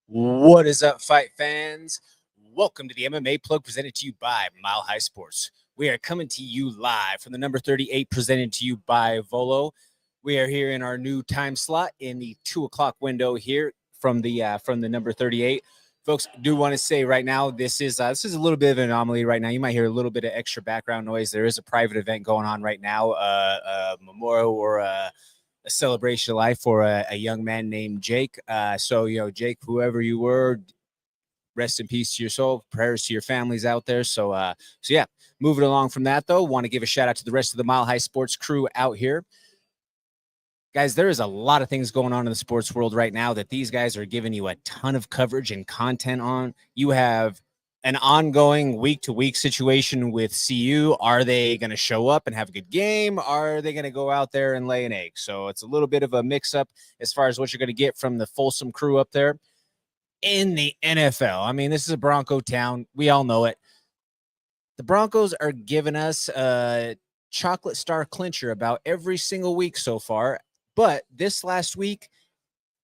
What is up, fight fans? Welcome to the MMA Plug presented to you by Mile High Sports. We are coming to you live from the number 38 presented to you by Volo. We are here in our new time slot in the 2 o'clock window here from the number 38. Folks, do want to say right now, this is a little bit of an anomaly right now. You might hear a little bit of extra background noise. There is a private event going on right now, a memorial or a celebration of life for a young man named Jake. Jake, whoever you were, rest in peace to your soul. Prayers to your families out there. So yeah, moving along from that, though, want to give a shout out to the rest of the Mile High Sports crew out here. Guys, there is a lot of things going on in the sports world right now that these guys are giving you a ton of coverage and content on. You have an ongoing week-to-week situation with CU. Are they going to show up and have a good game? Are they going to go out there and lay an egg? So it's a little bit of a mix-up as far as what you're going to get from the Folsom crew up there. In the NFL, I mean, this is a Bronco town. We all know it. The Broncos are giving us a chocolate star clincher about every single week so far. But this last week,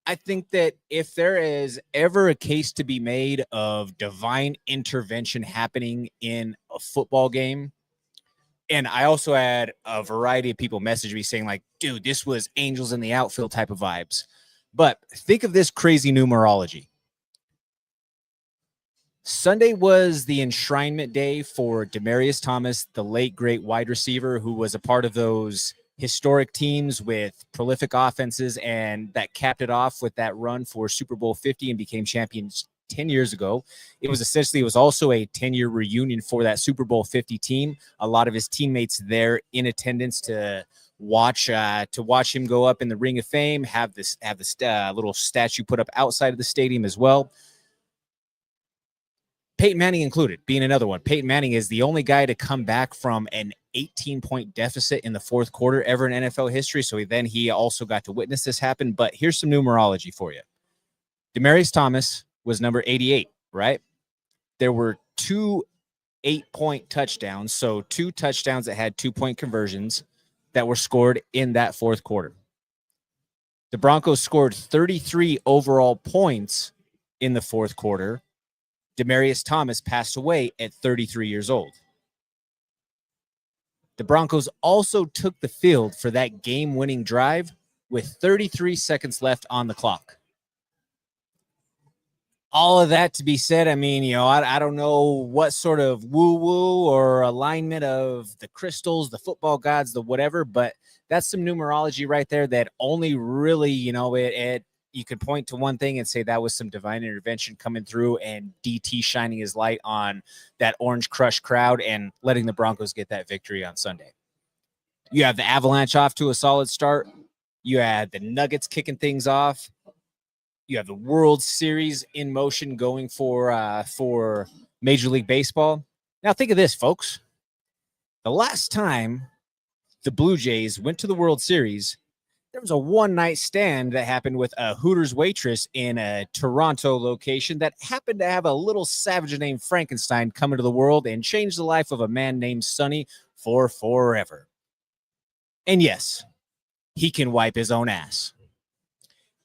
I think that if there is ever a case to be made of divine intervention happening in a football game, and I also had a variety of people message me saying like, dude, this was angels in the outfield type of vibes. But think of this crazy numerology. Sunday was the enshrinement day for Demaryius Thomas, the late great wide receiver who was a part of those historic teams with prolific offenses and that capped it off with that run for Super Bowl 50 and became champions 10 years ago. It was also a 10-year reunion for that Super Bowl 50 team. A lot of his teammates there in attendance to watch him go up in the Ring of Fame, have this little statue put up outside of the stadium as well. Peyton Manning included, being another one. Peyton Manning is the only guy to come back from an 18-point deficit in the fourth quarter ever in NFL history. So he also got to witness this happen. But here's some numerology for you. Demaryius Thomas was number 88, right? There were 2 8-point touchdowns. So 2 touchdowns that had 2-point conversions that were scored in that fourth quarter. The Broncos scored 33 overall points in the fourth quarter. Demaryius Thomas passed away at 33 years old. The Broncos also took the field for that game-winning drive with 33 seconds left on the clock. All of that to be said, I mean, I don't know what sort of woo-woo or alignment of the crystals, the football gods, the whatever, but that's some numerology right there that only really, you could point to one thing and say that was some divine intervention coming through and DT shining his light on that Orange Crush crowd and letting the Broncos get that victory on Sunday. You have the Avalanche off to a solid start. You had the Nuggets kicking things off. You have the World Series in motion going for Major League Baseball. Now think of this, folks. The last time the Blue Jays went to the World Series, there was a one-night stand that happened with a Hooters waitress in a Toronto location that happened to have a little savage named Frankenstein come into the world and change the life of a man named Sonny for forever. And yes, he can wipe his own ass.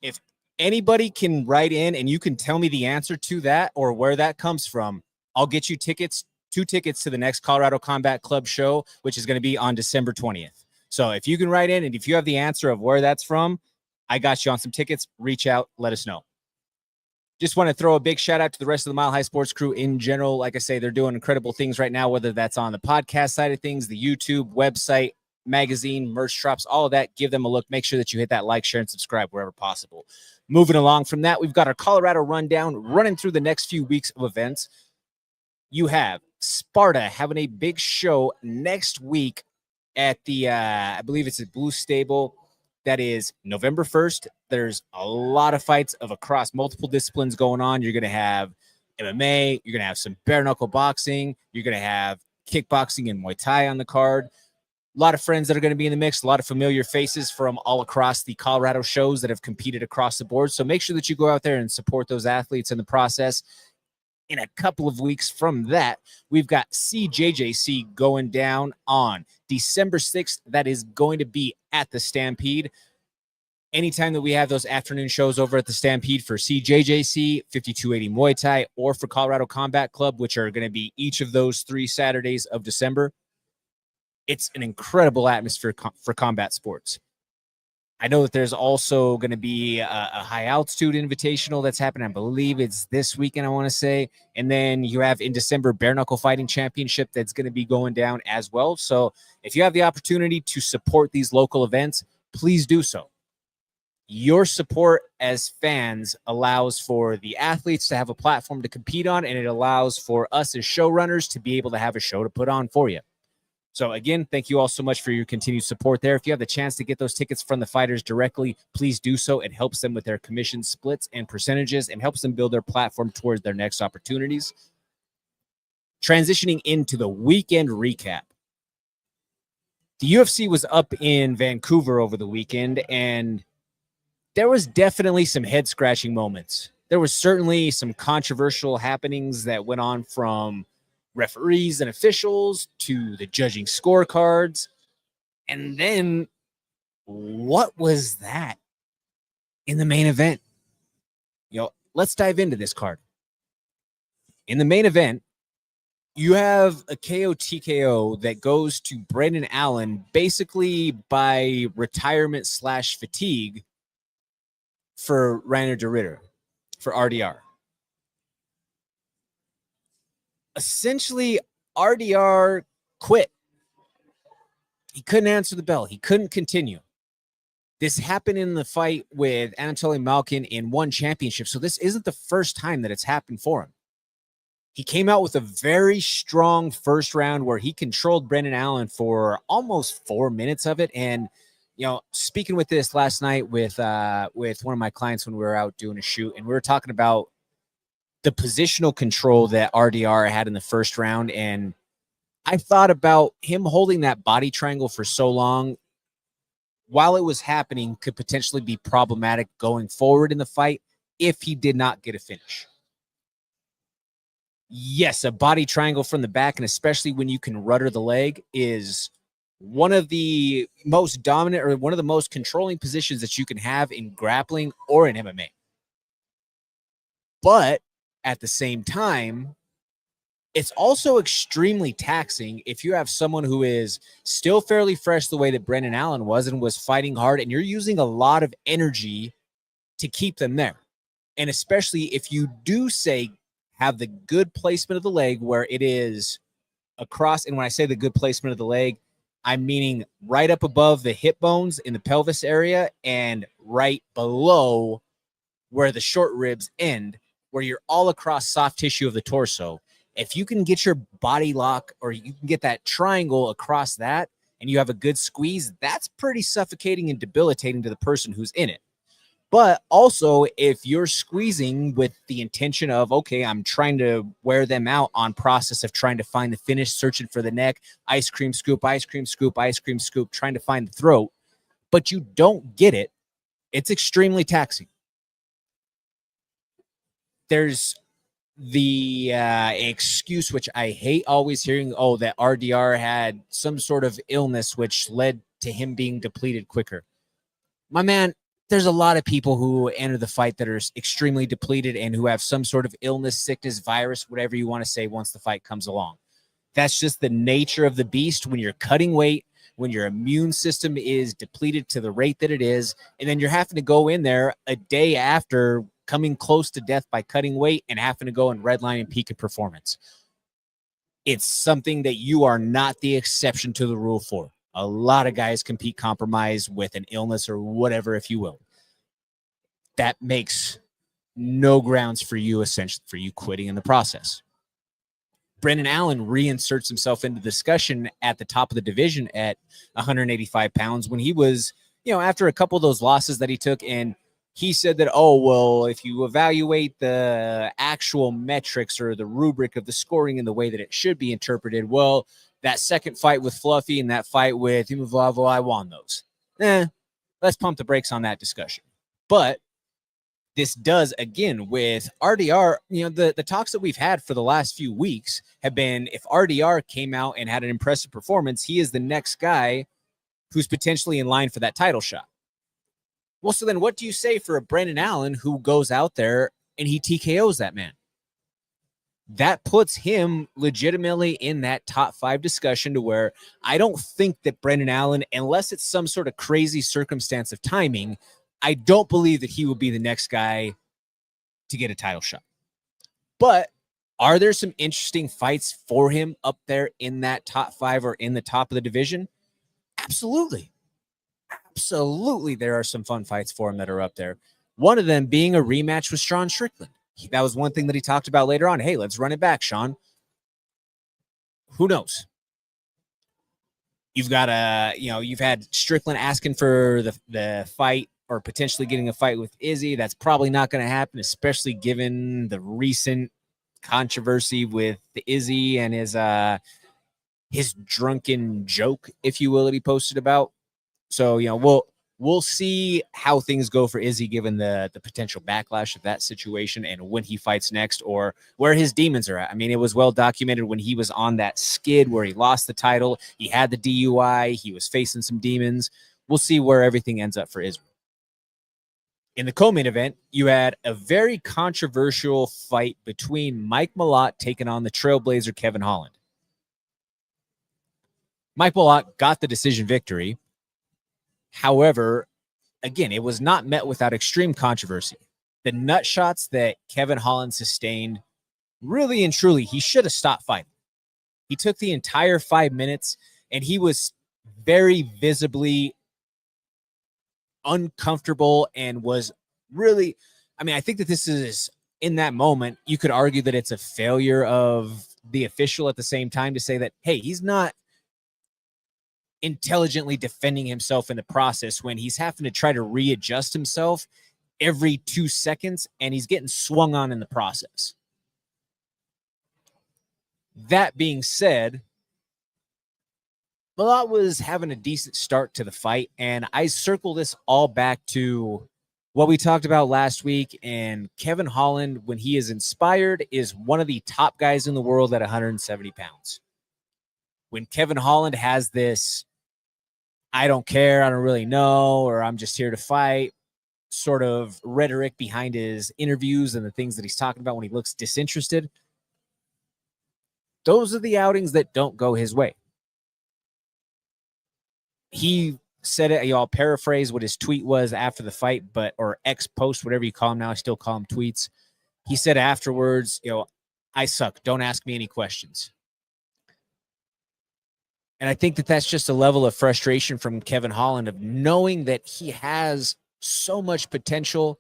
If anybody can write in and you can tell me the answer to that or where that comes from, I'll get you 2 tickets to the next Colorado Combat Club show, which is going to be on December 20th. So if you can write in and if you have the answer of where that's from, I got you on some tickets. Reach out. Let us know. Just want to throw a big shout out to the rest of the Mile High Sports crew in general. Like I say, they're doing incredible things right now, whether that's on the podcast side of things, the YouTube, website, magazine, merch drops, all of that. Give them a look. Make sure that you hit that like, share, and subscribe wherever possible. Moving along from that, we've got our Colorado rundown running through the next few weeks of events. You have Sparta having a big show next week at the, I believe it's at Blue Stable. That is November 1st. There's a lot of fights of across multiple disciplines going on. You're going to have MMA. You're going to have some bare knuckle boxing. You're going to have kickboxing and Muay Thai on the card. A lot of friends that are going to be in the mix. A lot of familiar faces from all across the Colorado shows that have competed across the board. So make sure that you go out there and support those athletes in the process. In a couple of weeks from that, we've got CJJC going down on December 6th. That is going to be at the Stampede. Anytime that we have those afternoon shows over at the Stampede for CJJC, 5280 Muay Thai, or for Colorado Combat Club, which are going to be each of those 3 Saturdays of December, it's an incredible atmosphere for combat sports. I know that there's also going to be a high altitude invitational that's happening. I believe it's this weekend, I want to say. And then you have in December, Bare Knuckle Fighting Championship that's going to be going down as well. So if you have the opportunity to support these local events, please do so. Your support as fans allows for the athletes to have a platform to compete on, and it allows for us as showrunners to be able to have a show to put on for you. So again, thank you all so much for your continued support there. If you have the chance to get those tickets from the fighters directly, please do so. It helps them with their commission splits and percentages and helps them build their platform towards their next opportunities. Transitioning into the weekend recap. The UFC was up in Vancouver over the weekend, and there was definitely some head-scratching moments. There was certainly some controversial happenings that went on, from referees and officials to the judging scorecards. And then what was that in the main event? Let's dive into this card. In the main event, you have a KO TKO that goes to Brendan Allen basically by retirement / fatigue for Rainer de Ritter, for RDR. Essentially, RDR quit. He couldn't answer the bell. He couldn't continue. This happened in the fight with Anatoly Malkin in one championship, so this isn't the first time that it's happened for him. He came out with a very strong first round where he controlled Brendan Allen for almost 4 minutes of it. And, speaking with this last night with one of my clients when we were out doing a shoot, and we were talking about the positional control that RDR had in the first round. And I thought about him holding that body triangle for so long while it was happening could potentially be problematic going forward in the fight if he did not get a finish. Yes, a body triangle from the back, and especially when you can rudder the leg, is one of the most dominant or one of the most controlling positions that you can have in grappling or in MMA. But at the same time, it's also extremely taxing if you have someone who is still fairly fresh the way that Brendan Allen was and was fighting hard, and you're using a lot of energy to keep them there. And especially if you do have the good placement of the leg where it is across. And when I say the good placement of the leg, I'm meaning right up above the hip bones in the pelvis area and right below where the short ribs end, where you're all across soft tissue of the torso. If you can get your body lock, or you can get that triangle across that, and you have a good squeeze, that's pretty suffocating and debilitating to the person who's in it. But also, if you're squeezing with the intention of, okay, I'm trying to wear them out on process of trying to find the finish, searching for the neck, ice cream scoop, ice cream scoop, ice cream scoop, trying to find the throat, but you don't get it, it's extremely taxing. There's the excuse, which I hate always hearing, that RDR had some sort of illness which led to him being depleted quicker. My man, there's a lot of people who enter the fight that are extremely depleted and who have some sort of illness, sickness, virus, whatever you want to say once the fight comes along. That's just the nature of the beast when you're cutting weight, when your immune system is depleted to the rate that it is, and then you're having to go in there a day after coming close to death by cutting weight and having to go and redline and peak at performance. It's something that you are not the exception to the rule for. A lot of guys compete compromised with an illness or whatever, if you will. That makes no grounds for you, essentially, for you quitting in the process. Brendan Allen reinserts himself into the discussion at the top of the division at 185 pounds when he was, after a couple of those losses that he took, and he said that, if you evaluate the actual metrics or the rubric of the scoring in the way that it should be interpreted, that second fight with Fluffy and that fight with Imavlavo, I won those. Let's pump the brakes on that discussion. But this does, again, with RDR, the talks that we've had for the last few weeks have been, if RDR came out and had an impressive performance, he is the next guy who's potentially in line for that title shot. Well, so then what do you say for a Brendan Allen who goes out there and he TKOs that man? That puts him legitimately in that top 5 discussion, to where I don't think that Brendan Allen, unless it's some sort of crazy circumstance of timing, I don't believe that he will be the next guy to get a title shot. But are there some interesting fights for him up there in that top 5 or in the top of the division? Absolutely. Absolutely, there are some fun fights for him that are up there. One of them being a rematch with Sean Strickland. That was one thing that he talked about later on. Hey, let's run it back, Sean. Who knows? You've got you've had Strickland asking for the fight, or potentially getting a fight with Izzy. That's probably not going to happen, especially given the recent controversy with the Izzy and his drunken joke, if you will, that he posted about. So, we'll see how things go for Izzy, given the potential backlash of that situation and when he fights next, or where his demons are at. I mean, it was well documented when he was on that skid where he lost the title. He had the DUI. He was facing some demons. We'll see where everything ends up for Israel. In the co-main event, you had a very controversial fight between Mike Malott taking on the Trailblazer Kevin Holland. Mike Malott got the decision victory. However, again, it was not met without extreme controversy. The nut shots that Kevin Holland sustained, really and truly, he should have stopped fighting. He took the entire 5 minutes, and he was very visibly uncomfortable and was really, I think that this is, in that moment, you could argue that it's a failure of the official at the same time to say that, hey, he's not intelligently defending himself in the process when he's having to try to readjust himself every 2 seconds and he's getting swung on in the process. That being said, Malott was having a decent start to the fight, and I circle this all back to what we talked about last week. And Kevin Holland, when he is inspired, is one of the top guys in the world at 170 pounds. When Kevin Holland has this, I don't care, I don't really know, or I'm just here to fight sort of rhetoric behind his interviews and the things that he's talking about when he looks disinterested, those are the outings that don't go his way. He said it, I'll paraphrase what his tweet was after the fight, or X post, whatever you call him now. I still call him tweets. He said afterwards, I suck. Don't ask me any questions. And I think that that's just a level of frustration from Kevin Holland, of knowing that he has so much potential,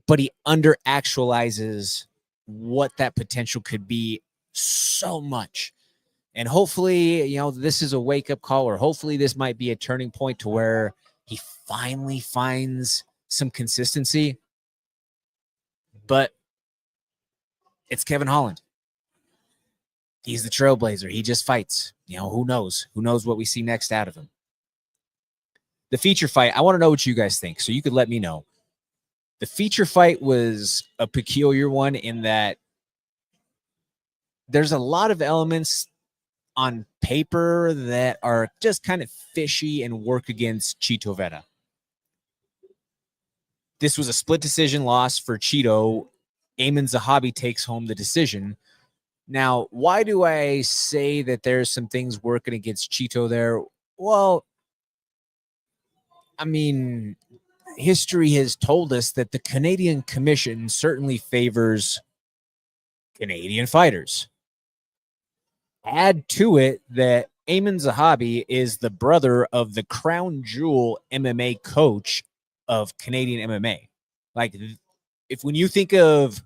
but he under-actualizes what that potential could be so much. And hopefully, this is a wake-up call, or hopefully this might be a turning point to where he finally finds some consistency. But it's Kevin Holland. He's the Trailblazer. He just fights. Who knows? Who knows what we see next out of him? The feature fight, I want to know what you guys think, so you could let me know. The feature fight was a peculiar one in that there's a lot of elements on paper that are just kind of fishy and work against Chito Vera. This was a split decision loss for Chito. Amin Zahabi takes home the decision. Now, why do I say that there's some things working against Chito there? Well, history has told us that the Canadian Commission certainly favors Canadian fighters. Add to it that Amin Zahabi is the brother of the crown jewel MMA coach of Canadian MMA. Like, when you think of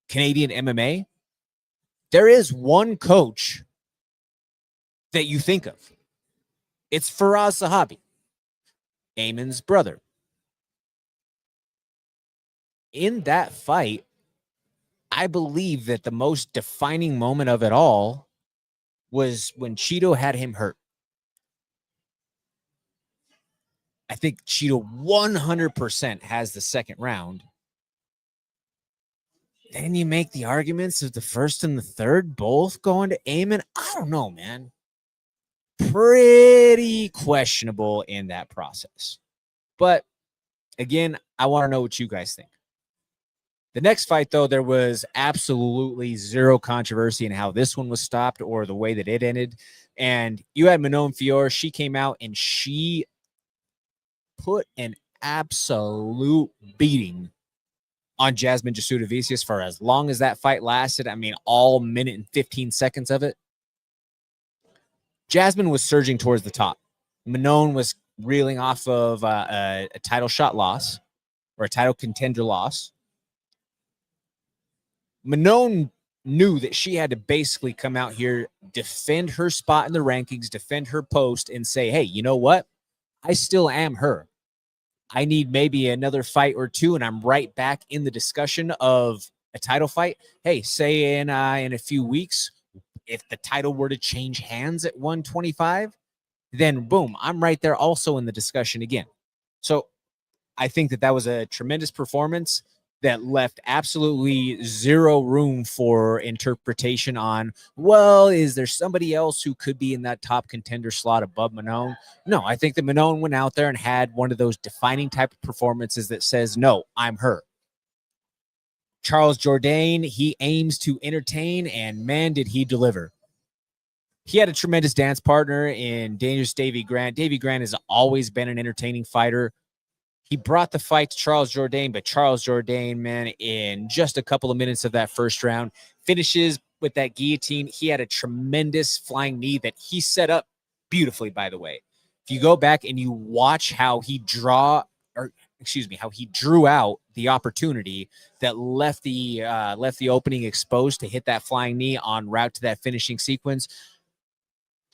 Canadian MMA, there is one coach that you think of. It's Firas Zahabi, Amin's brother. In that fight, I believe that the most defining moment of it all was when Chito had him hurt. I think Chito 100% has the second round. Then you make the arguments of the first and the third both going to Amin. I don't know, man. Pretty questionable in that process. But Again, I want to know what you guys think. The next fight, though, there was absolutely zero controversy in how this one was stopped or the way that it ended. And you had Manon Fior. She came out and she put an absolute beating on Jasmine Jasudavicius for as long as that fight lasted. I mean, all minute and 15 seconds of it. Jasmine was surging towards the top. Manon was reeling off of a title shot loss or a title contender loss. Manon knew that she had to basically come out here, defend her spot in the rankings, defend her post, and say, hey, you know what? I still am her. I need maybe another fight or two, and I'm right back in the discussion of a title fight. Hey, say in a few weeks, if the title were to change hands at 125, then boom, I'm right there also in the discussion again. So I think that was a tremendous performance that left absolutely zero room for interpretation on, well, is there somebody else who could be in that top contender slot above Manon? No, I think that Manon went out there and had one of those defining type of performances that says, no, I'm her. Charles Jourdain, he aims to entertain, and man, did he deliver. He had a tremendous dance partner in Dangerous Davy Grant. Davy Grant has always been an entertaining fighter. He brought the fight to Charles Jourdain, but Charles Jourdain, man, in just a couple of minutes of that first round, finishes with that guillotine. He had a tremendous flying knee that he set up beautifully, by the way. If you go back and you watch how he drew out the opportunity that left the opening exposed to hit that flying knee en route to that finishing sequence,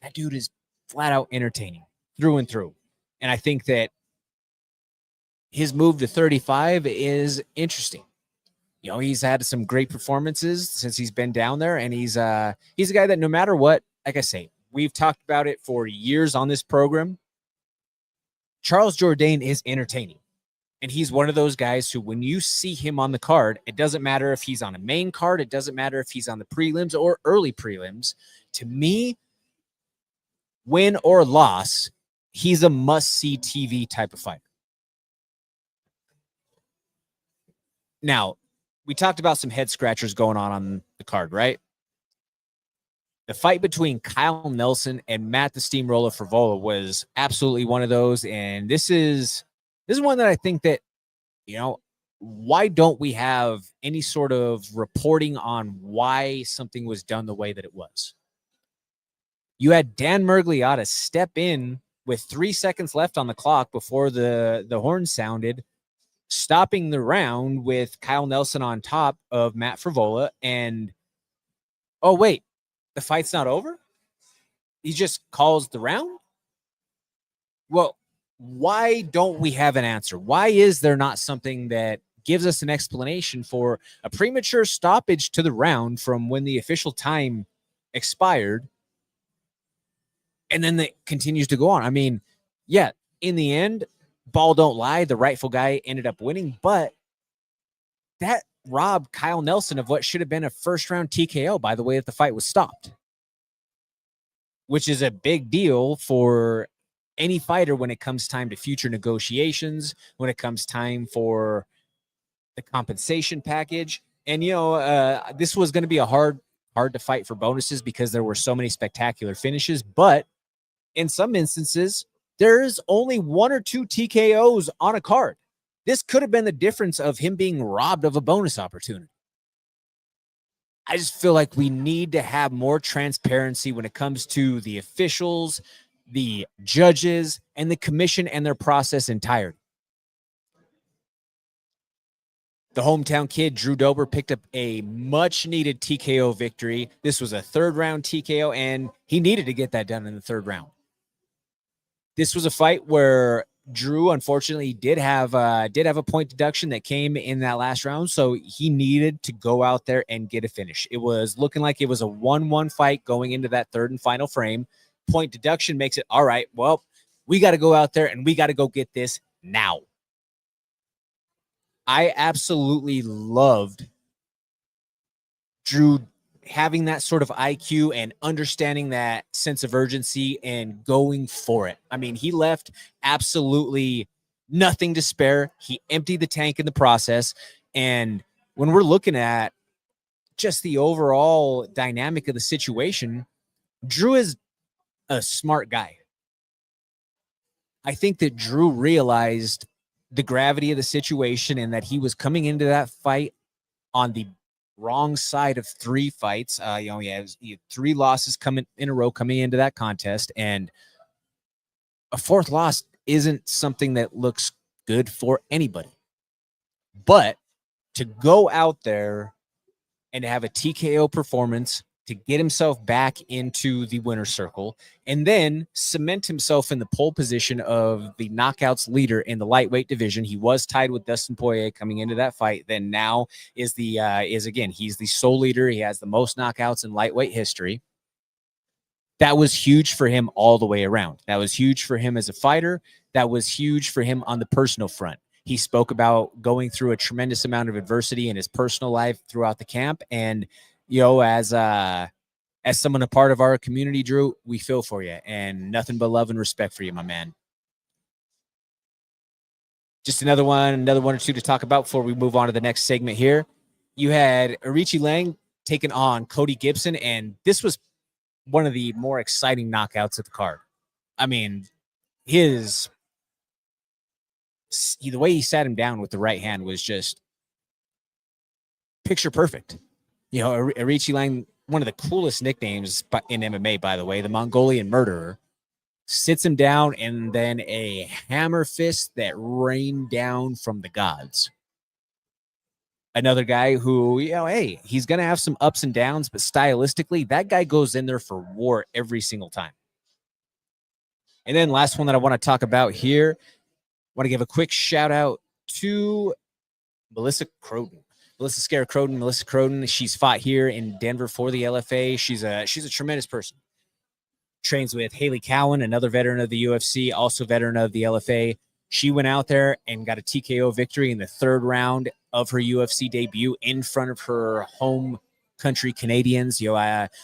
that dude is flat out entertaining through and through. And I think that his move to 35 is interesting. You know, he's had some great performances since he's been down there, and he's a guy that no matter what, like I say, we've talked about it for years on this program. Charles Jourdain is entertaining, and he's one of those guys who, when you see him on the card, it doesn't matter if he's on a main card, it doesn't matter if he's on the prelims or early prelims. To me, win or loss, he's a must-see TV type of fighter. Now, we talked about some head scratchers going on the card, right? The fight between Kyle Nelson and Matt the Steamroller Frivola was absolutely one of those. And this is one that I think that, you know, why don't we have any sort of reporting on why something was done the way that it was? You had Dan Murgliata step in with 3 seconds left on the clock before the horn sounded, stopping the round with Kyle Nelson on top of Matt Frivola. And, oh, wait, the fight's not over? He just calls the round? Well, why don't we have an answer? Why is there not something that gives us an explanation for a premature stoppage to the round from when the official time expired, and then it continues to go on? I mean, yeah, in the end, ball don't lie, the rightful guy ended up winning, but that robbed Kyle Nelson of what should have been a first-round TKO by the way that the fight was stopped, which is a big deal for any fighter when it comes time to future negotiations, when it comes time for the compensation package. And, you know, this was going to be a hard to fight for bonuses because there were so many spectacular finishes, but in some instances, there's only 1 or 2 TKOs on a card. This could have been the difference of him being robbed of a bonus opportunity. I just feel like we need to have more transparency when it comes to the officials, the judges, and the commission and their process entirely. The hometown kid, Drew Dober, picked up a much-needed TKO victory. This was a third-round TKO, and he needed to get that done in the third round. This was a fight where Drew, unfortunately, did have a point deduction that came in that last round, so he needed to go out there and get a finish. It was looking like it was a 1-1 fight going into that third and final frame. Point deduction makes it, all right, well, we got to go out there and we got to go get this now. I absolutely loved Drew having that sort of IQ and understanding that sense of urgency and going for it. I mean, he left absolutely nothing to spare. He emptied the tank in the process. And when we're looking at just the overall dynamic of the situation, Drew is a smart guy. I think that Drew realized the gravity of the situation and that he was coming into that fight on the wrong side of 3 fights. He had 3 losses coming in a row coming into that contest, and a 4th loss isn't something that looks good for anybody. But to go out there and to have a TKO performance, to get himself back into the winner's circle, and then cement himself in the pole position of the knockouts leader in the lightweight division. He was tied with Dustin Poirier coming into that fight. Then now he's the sole leader. He has the most knockouts in lightweight history. That was huge for him all the way around. That was huge for him as a fighter. That was huge for him on the personal front. He spoke about going through a tremendous amount of adversity in his personal life throughout the camp. And, as someone a part of our community, Drew, we feel for you, and nothing but love and respect for you, my man. Just another one or two to talk about before we move on to the next segment here. You had Arichi Lang taking on Cody Gibson, and this was one of the more exciting knockouts of the card. I mean, the way he sat him down with the right hand was just picture perfect. Arichi Lang, one of the coolest nicknames in MMA, by the way, the Mongolian Murderer, sits him down, and then a hammer fist that rained down from the gods. Another guy who, hey, he's going to have some ups and downs, but stylistically, that guy goes in there for war every single time. And then last one that I want to talk about here, I want to give a quick shout out to Melissa Croden. Melissa Croden, she's fought here in Denver for the LFA. She's a tremendous person. Trains with Haley Cowan, another veteran of the UFC, also veteran of the LFA. She went out there and got a TKO victory in the 3rd round of her UFC debut in front of her home country Canadians.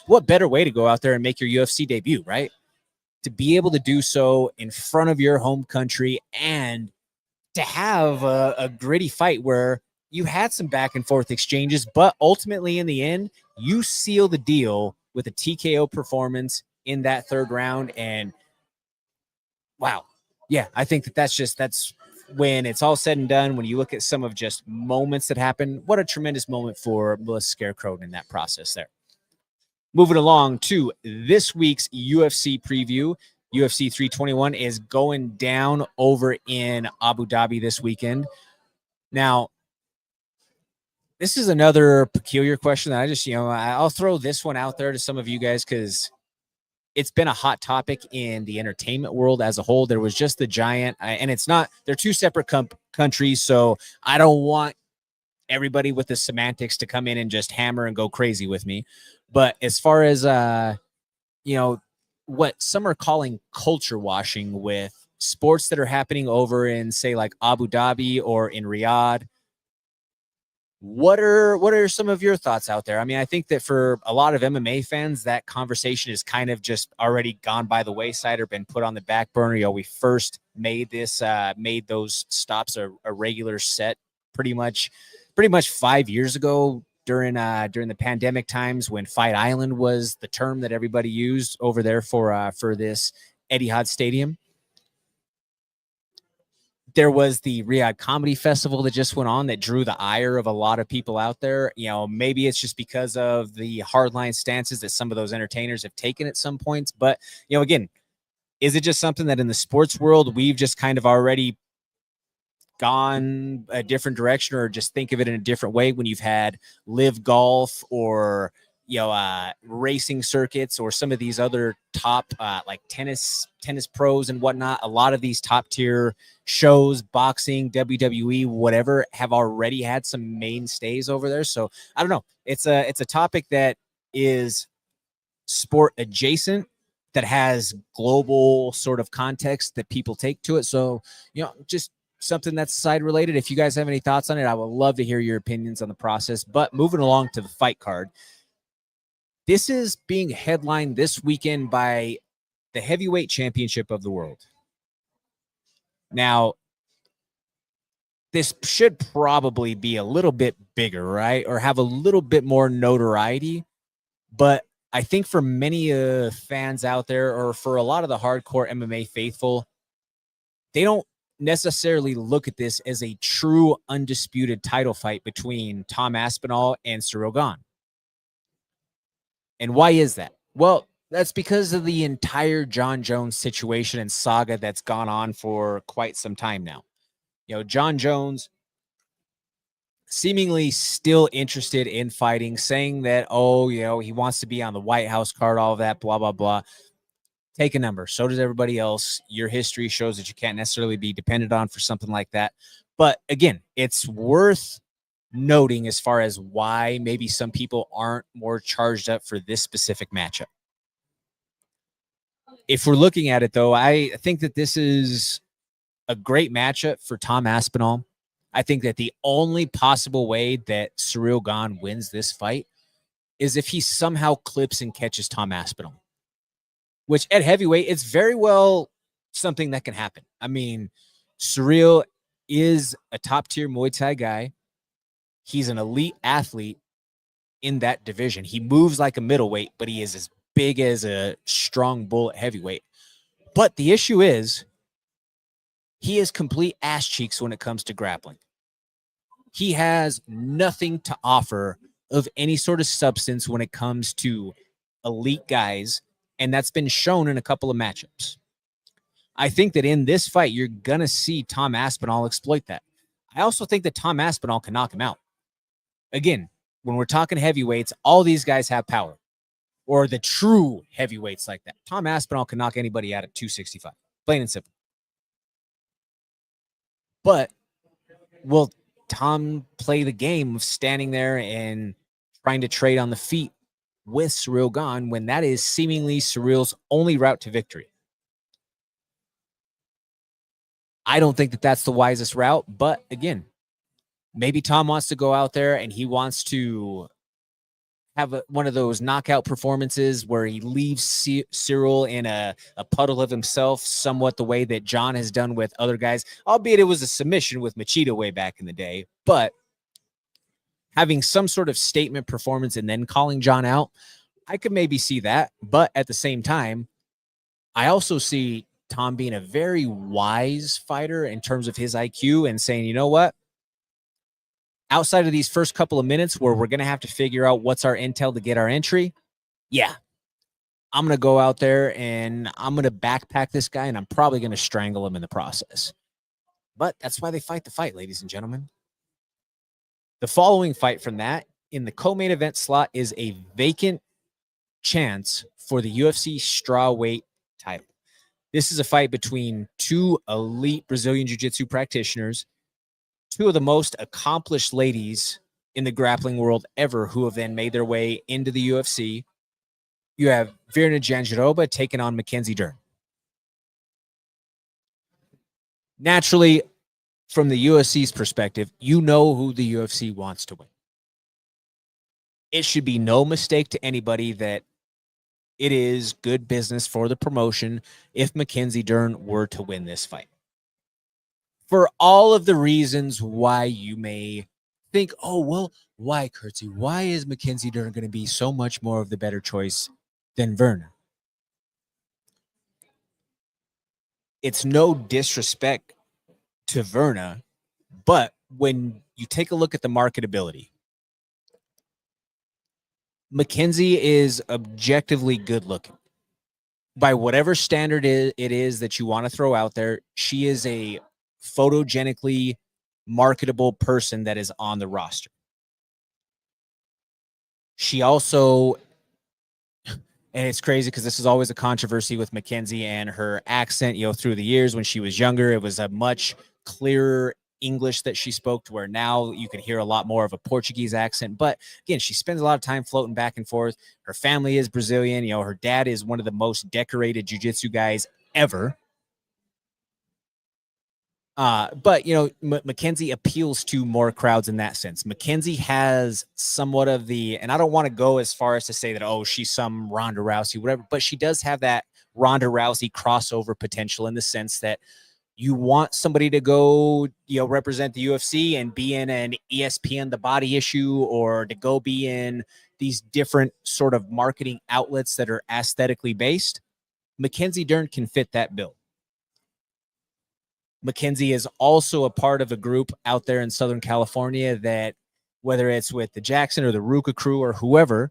What better way to go out there and make your UFC debut, right? To be able to do so in front of your home country and to have a gritty fight where you had some back and forth exchanges, but ultimately in the end, you seal the deal with a TKO performance in that 3rd round. And wow. Yeah, I think that's when it's all said and done. When you look at some of just moments that happen, what a tremendous moment for Melissa Croden in that process there. Moving along to this week's UFC preview. UFC 321 is going down over in Abu Dhabi this weekend. Now, this is another peculiar question that I just, I'll throw this one out there to some of you guys because it's been a hot topic in the entertainment world as a whole. There was just the giant, and they're 2 separate countries, so I don't want everybody with the semantics to come in and just hammer and go crazy with me. But as far as, what some are calling culture washing with sports that are happening over in, say, like Abu Dhabi or in Riyadh, what are some of your thoughts out there? I mean, I think that for a lot of MMA fans, that conversation is kind of just already gone by the wayside or been put on the back burner. We first made those stops a regular set pretty much 5 years ago during the pandemic times when Fight Island was the term that everybody used over there for this Etihad Stadium. There was the Riyadh Comedy Festival that just went on that drew the ire of a lot of people out there. Maybe it's just because of the hardline stances that some of those entertainers have taken at some points. But, again, is it just something that in the sports world we've just kind of already gone a different direction, or just think of it in a different way when you've had live golf or racing circuits or some of these other top like tennis pros and whatnot? A lot of these top tier shows, boxing, WWE, whatever, have already had some mainstays over there. So I don't know. It's a topic that is sport adjacent, that has global sort of context that people take to it. So, just something that's side related. If you guys have any thoughts on it, I would love to hear your opinions on the process. But moving along to the fight card, this is being headlined this weekend by the heavyweight championship of the world. Now, this should probably be a little bit bigger, right? Or have a little bit more notoriety. But I think for many fans out there, or for a lot of the hardcore MMA faithful, they don't necessarily look at this as a true undisputed title fight between Tom Aspinall and Cyril Gane. And why is that? Well, that's because of the entire John Jones situation and saga that's gone on for quite some time now. John Jones seemingly still interested in fighting, saying that, he wants to be on the White House card, all of that, blah, blah, blah. Take a number. So does everybody else. Your history shows that you can't necessarily be dependent on for something like that. But again, it's worth noting as far as why maybe some people aren't more charged up for this specific matchup. If we're looking at it, though, I think that this is a great matchup for Tom Aspinall. I think that the only possible way that Cyril Gane wins this fight is if he somehow clips and catches Tom Aspinall, which at heavyweight, it's very well something that can happen. I mean, Cyril is a top-tier Muay Thai guy. He's an elite athlete in that division. He moves like a middleweight, but he is as big as a strong bull at heavyweight. But the issue is he is complete ass cheeks when it comes to grappling. He has nothing to offer of any sort of substance when it comes to elite guys, and that's been shown in a couple of matchups. I think that in this fight, you're going to see Tom Aspinall exploit that. I also think that Tom Aspinall can knock him out. Again, when we're talking heavyweights, all these guys have power, or the true heavyweights like that. Tom Aspinall can knock anybody out at 265, plain and simple. But will Tom play the game of standing there and trying to trade on the feet with Cyril Gane when that is seemingly Cyril's only route to victory? I don't think that that's the wisest route, but again, maybe Tom wants to go out there and he wants to have one of those knockout performances where he leaves Cyril in a puddle of himself, somewhat the way that John has done with other guys, albeit it was a submission with Machida way back in the day. But having some sort of statement performance and then calling John out, I could maybe see that. But at the same time, I also see Tom being a very wise fighter in terms of his IQ and saying, you know what? Outside of these first couple of minutes where we're going to have to figure out what's our intel to get our entry, yeah, I'm going to go out there and I'm going to backpack this guy and I'm probably going to strangle him in the process. But that's why they fight the fight, ladies and gentlemen. The following fight from that in the co-main event slot is a vacant chance for the UFC strawweight title. This is a fight between two elite Brazilian Jiu-Jitsu practitioners, two of the most accomplished ladies in the grappling world ever who have then made their way into the UFC. You have Virna Jandiroba taking on Mackenzie Dern. Naturally, from the UFC's perspective, you know who the UFC wants to win. It should be no mistake to anybody that it is good business for the promotion if Mackenzie Dern were to win this fight. For all of the reasons why you may think, oh, well, why, Kurtz? Why is Mackenzie Dern going to be so much more of the better choice than Virna? It's no disrespect to Virna, but when you take a look at the marketability, Mackenzie is objectively good looking. By whatever standard it is that you want to throw out there, she is a photogenically marketable person that is on the roster. She also, and it's crazy because this is always a controversy with Mackenzie and her accent, through the years. When she was younger, it was a much clearer English that she spoke, to where now you can hear a lot more of a Portuguese accent. But again, she spends a lot of time floating back and forth. Her family is Brazilian. Her dad is one of the most decorated jiu-jitsu guys ever. But Mackenzie appeals to more crowds in that sense. Mackenzie has somewhat of the, and I don't want to go as far as to say that, oh, she's some Ronda Rousey, whatever, but she does have that Ronda Rousey crossover potential in the sense that, You want somebody to go, represent the UFC and be in an ESPN The Body issue, or to go be in these different sort of marketing outlets that are aesthetically based. Mackenzie Dern can fit that bill. Mackenzie is also a part of a group out there in Southern California that, whether it's with the Jackson or the Ruka crew or whoever,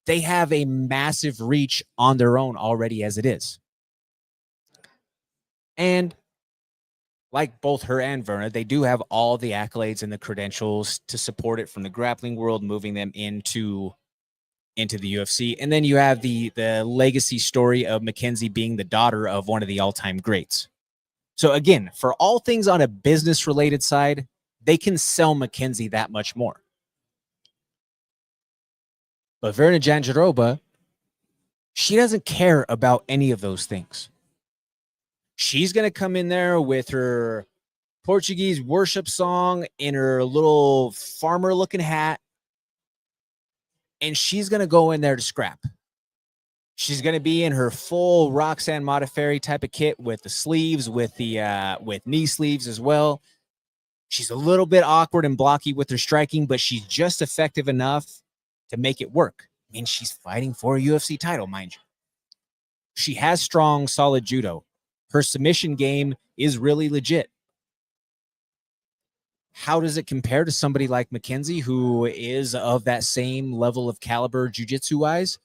they have a massive reach on their own already as it is. And like both her and Verna, they do have all the accolades and the credentials to support it from the grappling world, moving them into the UFC. And then you have the legacy story of Mackenzie being the daughter of one of the all-time greats. So again, for all things on a business-related side, they can sell Mackenzie that much more. But Verna Jandiroba, she doesn't care about any of those things. She's going to come in there with her Portuguese worship song in her little farmer-looking hat, and she's going to go in there to scrap. She's going to be in her full Roxanne Modafferi type of kit with the sleeves, with the with knee sleeves as well. She's a little bit awkward and blocky with her striking, but she's just effective enough to make it work. I mean, she's fighting for a UFC title, mind you. She has strong, solid judo. Her submission game is really legit. How does it compare to somebody like Mackenzie, who is of that same level of caliber jiu-jitsu-wise?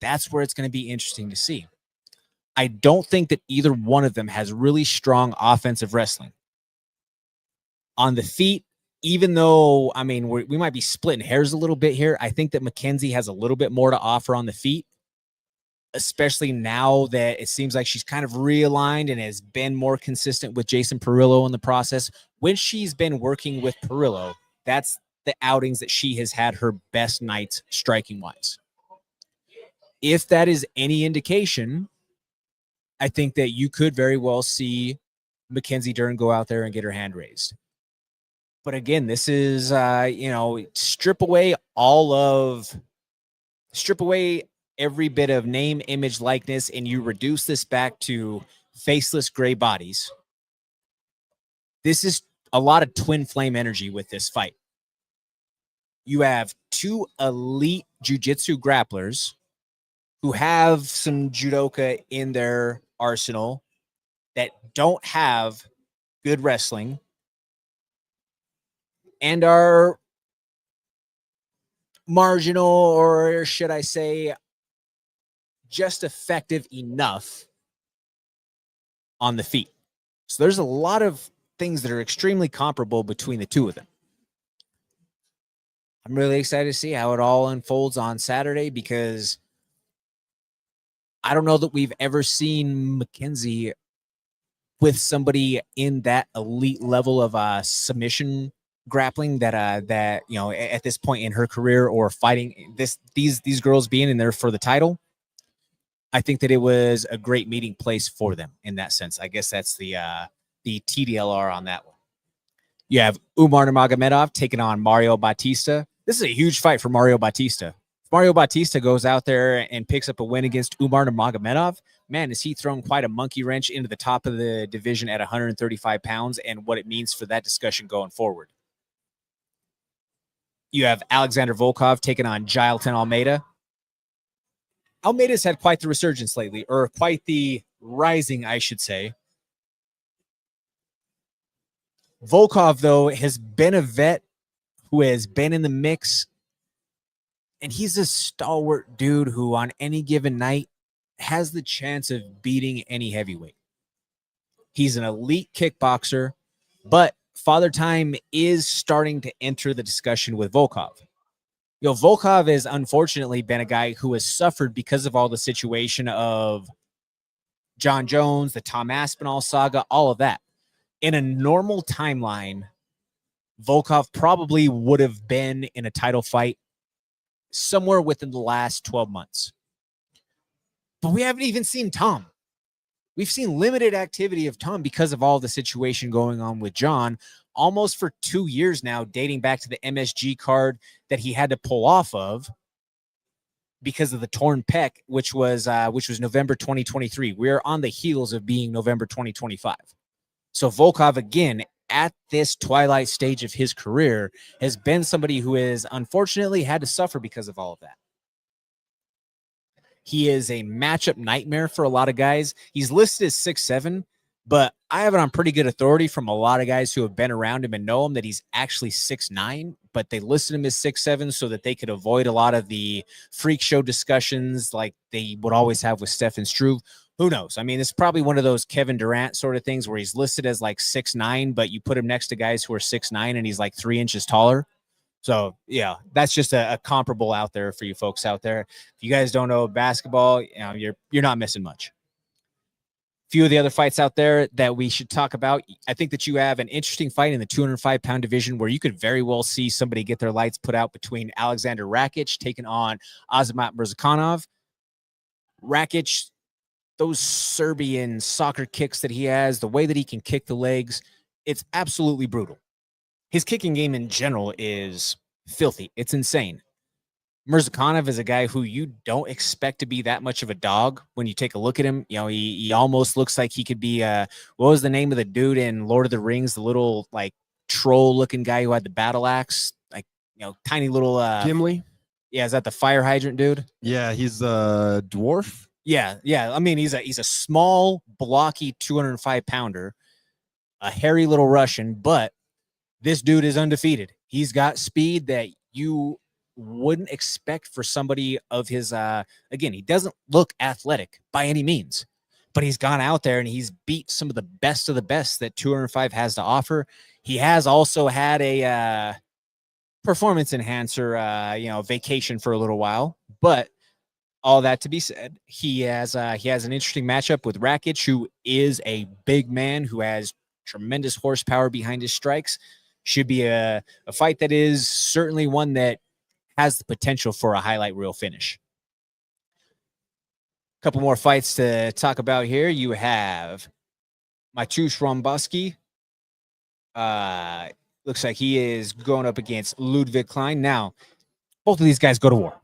That's where it's going to be interesting to see. I don't think that either one of them has really strong offensive wrestling. On the feet, even though, I mean, we might be splitting hairs a little bit here, I think that Mackenzie has a little bit more to offer on the feet, especially now that it seems like she's kind of realigned and has been more consistent with Jason Perillo in the process. When she's been working with Perillo, that's the outings that she has had her best nights striking-wise. If that is any indication, I think that you could very well see Mackenzie Dern go out there and get her hand raised. But again, this is, strip away every bit of name, image, likeness, and you reduce this back to faceless gray bodies. This is a lot of twin flame energy with this fight. You have two elite jiu-jitsu grapplers who have some judoka in their arsenal that don't have good wrestling and are marginal, or should I say, just effective enough on the feet. So there's a lot of things that are extremely comparable between the two of them. I'm really excited to see how it all unfolds on Saturday, because I don't know that we've ever seen Mackenzie with somebody in that elite level of submission grappling that at this point in her career, or fighting these girls being in there for the title. I think that it was a great meeting place for them in that sense. I guess that's the TDLR on that one. You have Umar Nurmagomedov taking on Mario Bautista. This is a huge fight for Mario Bautista. If Mario Bautista goes out there and picks up a win against Umar Nurmagomedov, man, is he thrown quite a monkey wrench into the top of the division at 135 pounds and what it means for that discussion going forward. You have Alexander Volkov taking on Jailton Almeida. Almeida's had quite the resurgence lately, or quite the rising, I should say. Volkov, though, has been a vet who has been in the mix, and he's a stalwart dude who on any given night has the chance of beating any heavyweight. He's an elite kickboxer, but Father Time is starting to enter the discussion with Volkov. Volkov has unfortunately been a guy who has suffered because of all the situation of John Jones, the Tom Aspinall saga, all of that. In a normal timeline, Volkov probably would have been in a title fight somewhere within the last 12 months. But we haven't even seen Tom. We've seen limited activity of Tom because of all the situation going on with John, almost for 2 years now, dating back to the MSG card that he had to pull off of because of the torn pec, which was November 2023. We're on the heels of being November 2025. So Volkov, again, at this twilight stage of his career, has been somebody who has unfortunately had to suffer because of all of that. He is a matchup nightmare for a lot of guys. He's listed as 6'7", but I have it on pretty good authority from a lot of guys who have been around him and know him that he's actually 6'9", but they listed him as 6'7" so that they could avoid a lot of the freak show discussions like they would always have with Stefan Struve. Who knows? I mean, it's probably one of those Kevin Durant sort of things where he's listed as like 6'9", but you put him next to guys who are 6'9", and he's like 3 inches taller. So, yeah, that's just a comparable out there for you folks out there. If you guys don't know basketball, you're not missing much. A few of the other fights out there that we should talk about. I think that you have an interesting fight in the 205-pound division where you could very well see somebody get their lights put out between Alexander Rakic taking on Azamat Murzakanov. Rakic, those Serbian soccer kicks that he has, the way that he can kick the legs, it's absolutely brutal. His kicking game in general is filthy. It's insane. Murzakanov is a guy who you don't expect to be that much of a dog when you take a look at him. He almost looks like he could be what was the name of the dude in Lord of the Rings, the little like troll looking guy who had the battle axe, like tiny little Gimli. Yeah, is that the fire hydrant dude? Yeah, he's a dwarf. Yeah. I mean, he's a small, blocky 205-pounder, a hairy little Russian, but this dude is undefeated. He's got speed that you wouldn't expect for somebody of his, again, he doesn't look athletic by any means, but he's gone out there and he's beat some of the best that 205 has to offer. He has also had a performance enhancer, vacation for a little while, but all that to be said, he has an interesting matchup with Rakic, who is a big man who has tremendous horsepower behind his strikes. Should be a fight that is certainly one that has the potential for a highlight reel finish. A couple more fights to talk about here. You have Mateusz Romboski. Looks like he is going up against Ludwig Klein. Now, both of these guys go to war.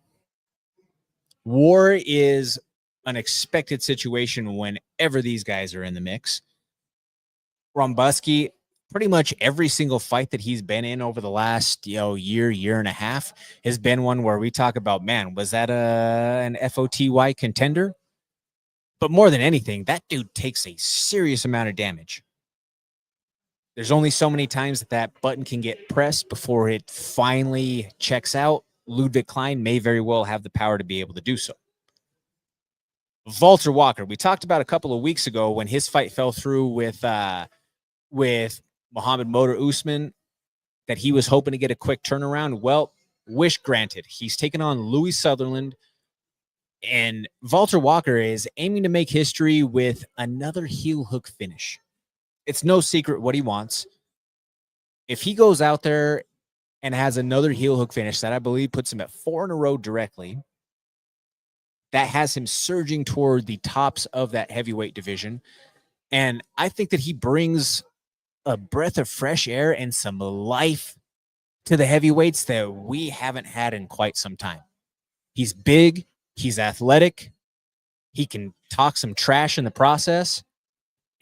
War is an expected situation whenever these guys are in the mix. Romboski, pretty much every single fight that he's been in over the last year and a half has been one where we talk about, man, was that an FOTY contender? But more than anything, that dude takes a serious amount of damage. There's only so many times that button can get pressed before it finally checks out. Ludwig Klein may very well have the power to be able to do so. Walter Walker, we talked about a couple of weeks ago when his fight fell through with Mohamed Motor Usman, that he was hoping to get a quick turnaround. Well, wish granted. He's taken on Louis Sutherland, and Walter Walker is aiming to make history with another heel hook finish. It's no secret what he wants. If he goes out there and has another heel hook finish that I believe puts him at 4 in a row directly, that has him surging toward the tops of that heavyweight division. And I think that he brings a breath of fresh air and some life to the heavyweights that we haven't had in quite some time. He's big. He's athletic. He can talk some trash in the process.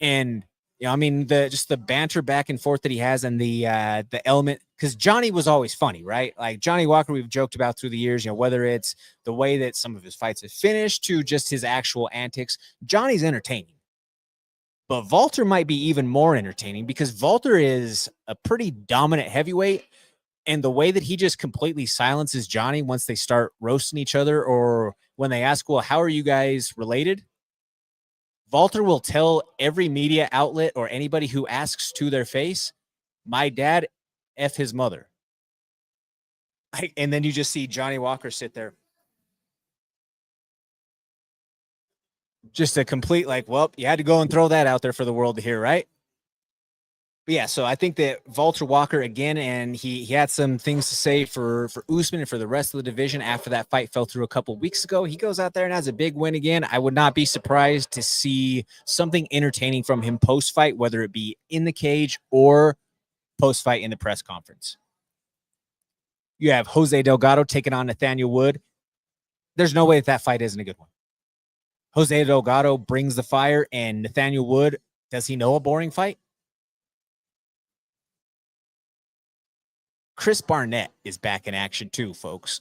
And, just the banter back and forth that he has and the element, because Johnny was always funny, right? Like Johnny Walker, we've joked about through the years, whether it's the way that some of his fights have finished to just his actual antics. Johnny's entertaining. But Walter might be even more entertaining because Walter is a pretty dominant heavyweight. And the way that he just completely silences Johnny once they start roasting each other, or when they ask, well, how are you guys related? Walter will tell every media outlet or anybody who asks to their face, my dad F his mother. And then you just see Johnny Walker sit there. Just a complete well, you had to go and throw that out there for the world to hear, right? But yeah, so I think that Walter Walker, again, and he had some things to say for Usman and for the rest of the division after that fight fell through a couple of weeks ago. He goes out there and has a big win again. I would not be surprised to see something entertaining from him post-fight, whether it be in the cage or post-fight in the press conference. You have Jose Delgado taking on Nathaniel Wood. There's no way that fight isn't a good one. Jose Delgado brings the fire, and Nathaniel Wood, does he know a boring fight? Chris Barnett is back in action too, folks.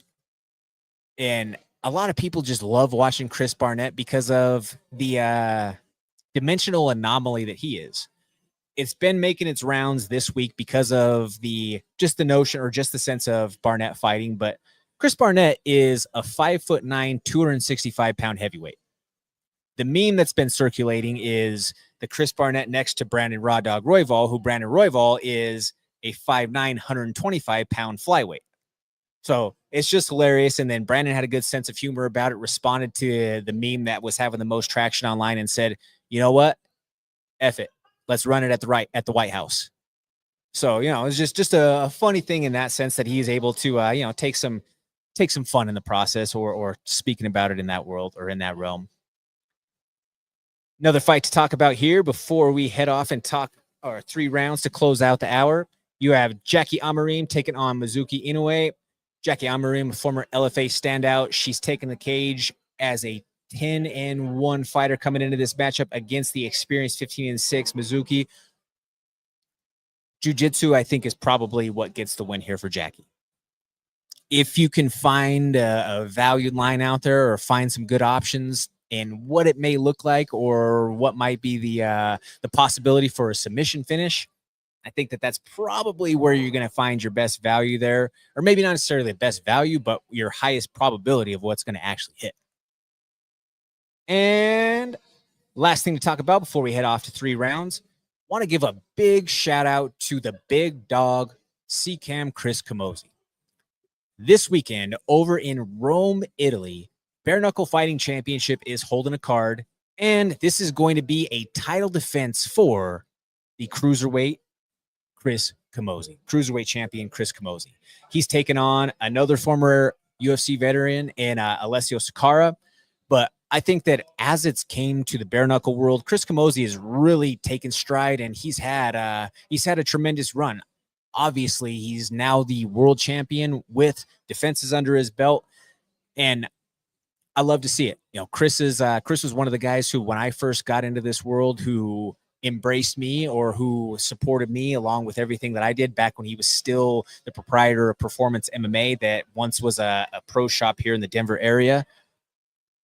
And a lot of people just love watching Chris Barnett because of the dimensional anomaly that he is. It's been making its rounds this week because of the notion or just the sense of Barnett fighting. But Chris Barnett is a 5'9", 265-pound heavyweight. The meme that's been circulating is the Chris Barnett next to Brandon Raw Dog Royval, who Brandon Royval is a 5'9", 125-pound flyweight. So it's just hilarious. And then Brandon had a good sense of humor about it, responded to the meme that was having the most traction online and said, you know what? F it. Let's run it at the White House. So, it's just a funny thing in that sense that he is able to, take some fun in the process or speaking about it in that world or in that realm. Another fight to talk about here before we head off and talk our 3 rounds to close out the hour. You have Jackie Amarim taking on Mizuki Inoue. Jackie Amarim, a former LFA standout. She's taken the cage as a 10-1 fighter coming into this matchup against the experienced 15-6 Mizuki. Jiu-jitsu, I think, is probably what gets the win here for Jackie. If you can find a valued line out there or find some good options and what it may look like or what might be the possibility for a submission finish, I think that's probably where you're going to find your best value there, or maybe not necessarily the best value, but your highest probability of what's going to actually hit. And last thing to talk about before we head off to 3 rounds, want to give a big shout out to the big dog, C-Cam Chris Camozzi. This weekend over in Rome, Italy, Bare Knuckle Fighting Championship is holding a card, and this is going to be a title defense for the cruiserweight cruiserweight champion Chris Camozzi. He's taken on another former UFC veteran in Alessio Sakara, but I think that as it's came to the bare knuckle world, Chris Camozzi has really taken stride, and he's had a tremendous run. Obviously, he's now the world champion with defenses under his belt, and I love to see it. Chris was one of the guys who, when I first got into this world, who embraced me or who supported me along with everything that I did back when he was still the proprietor of Performance MMA that once was a pro shop here in the Denver area,